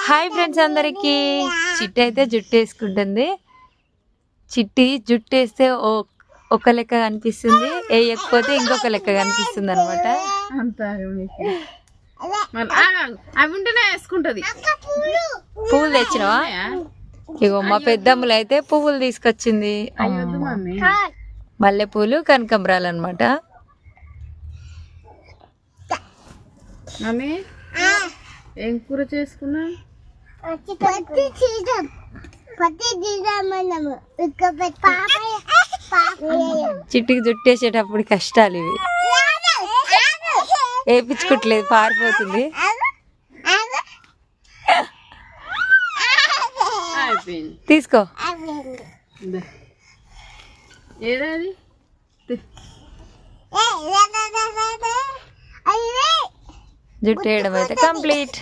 Hi friends అందరికి. చిట్టి అయితే జుట్టు వేసుకుంటుంది. చిట్టి జుట్టు వేస్తే ఒక లెక్క కనిపిస్తుంది, వేయకపోతే ఇంకొక లెక్క కనిపిస్తుంది అనమాట. అవి ఉంటేనే వేసుకుంటది. పువ్వులు తెచ్చినావా? ఇగో మా పెద్దమ్మలు అయితే పువ్వులు తీసుకొచ్చింది. మల్లెపూలు, కనకంబరాలు అనమాట. మమ్మీ ఏం కూర చేసుకున్నా? చిట్టికి జుట్టు వేసేటప్పుడు కష్టాలు ఇవి. వేపించుకోవట్లేదు, పారిపోతుంది. తీసుకో. ఏదాది జుట్టు వేయడం అయితే కంప్లీట్.